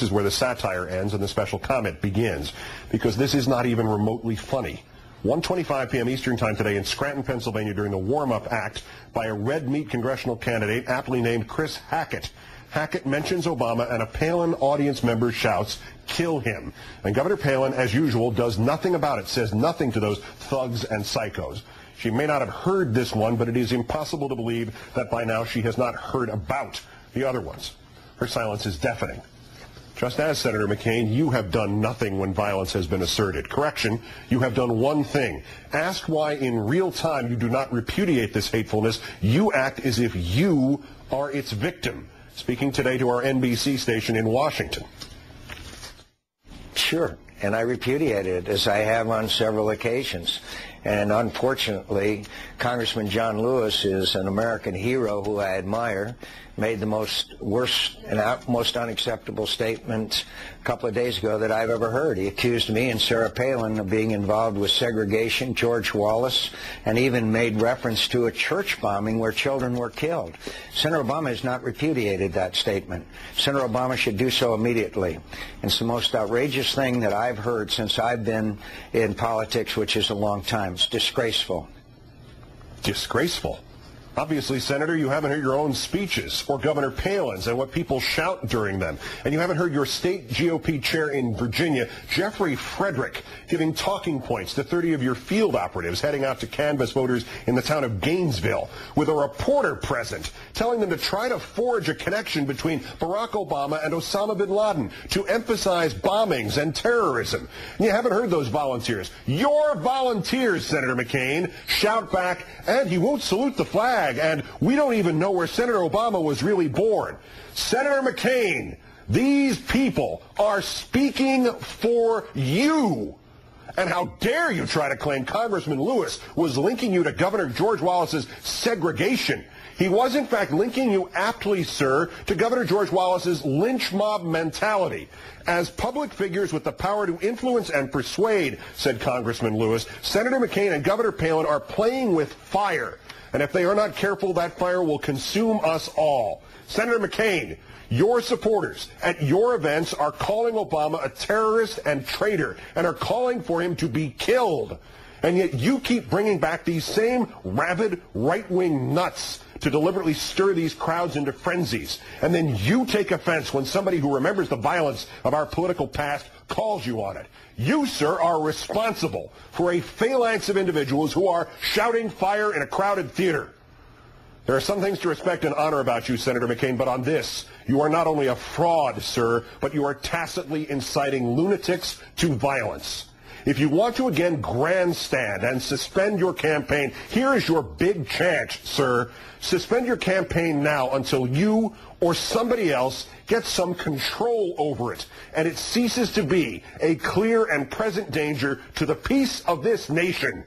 is where the satire ends and the special comment begins, because this is not even remotely funny. 1:25 p.m. Eastern Time today in Scranton, Pennsylvania, during the warm-up act by a red meat congressional candidate aptly named Chris Hackett. Hackett mentions Obama, and a Palin audience member shouts, "Kill him." And Governor Palin, as usual, does nothing about it, says nothing to those thugs and psychos. She may not have heard this one, but it is impossible to believe that by now she has not heard about the other ones. Her silence is deafening. Just as, Senator McCain, you have done nothing when violence has been asserted. Correction, you have done one thing. Asked why in real time you do not repudiate this hatefulness, you act as if you are its victim. Speaking today to our NBC station in Washington. Sure, and I repudiated it, as I have on several occasions. And unfortunately, Congressman John Lewis is an American hero who I admire, made the worst and most unacceptable statement a couple of days ago that I've ever heard. He accused me and Sarah Palin of being involved with segregation, George Wallace, and even made reference to a church bombing where children were killed. Senator Obama has not repudiated that statement. Senator Obama should do so immediately. And it's the most outrageous thing that I've heard since I've been in politics, which is a long time. It's disgraceful. Disgraceful? Obviously, Senator, you haven't heard your own speeches or Governor Palin's and what people shout during them. And you haven't heard your state GOP chair in Virginia, Jeffrey Frederick, giving talking points to 30 of your field operatives heading out to canvass voters in the town of Gainesville, with a reporter present telling them to try to forge a connection between Barack Obama and Osama bin Laden to emphasize bombings and terrorism. And you haven't heard those volunteers. Your volunteers, Senator McCain, shout back, and he won't salute the flag. And we don't even know where Senator Obama was really born. Senator McCain, these people are speaking for you. And how dare you try to claim Congressman Lewis was linking you to Governor George Wallace's segregation. He was, in fact, linking you aptly, sir, to Governor George Wallace's lynch mob mentality. As public figures with the power to influence and persuade, said Congressman Lewis, Senator McCain and Governor Palin are playing with fire. And if they are not careful, that fire will consume us all. Senator McCain, your supporters at your events are calling Obama a terrorist and traitor and are calling for him to be killed. And yet you keep bringing back these same rabid right-wing nuts to deliberately stir these crowds into frenzies. And then you take offense when somebody who remembers the violence of our political past calls you on it. You, sir, are responsible for a phalanx of individuals who are shouting fire in a crowded theater. There are some things to respect and honor about you, Senator McCain, but on this, you are not only a fraud, sir, but you are tacitly inciting lunatics to violence. If you want to again grandstand and suspend your campaign, here is your big chance, sir. Suspend your campaign now until you or somebody else gets some control over it, and it ceases to be a clear and present danger to the peace of this nation.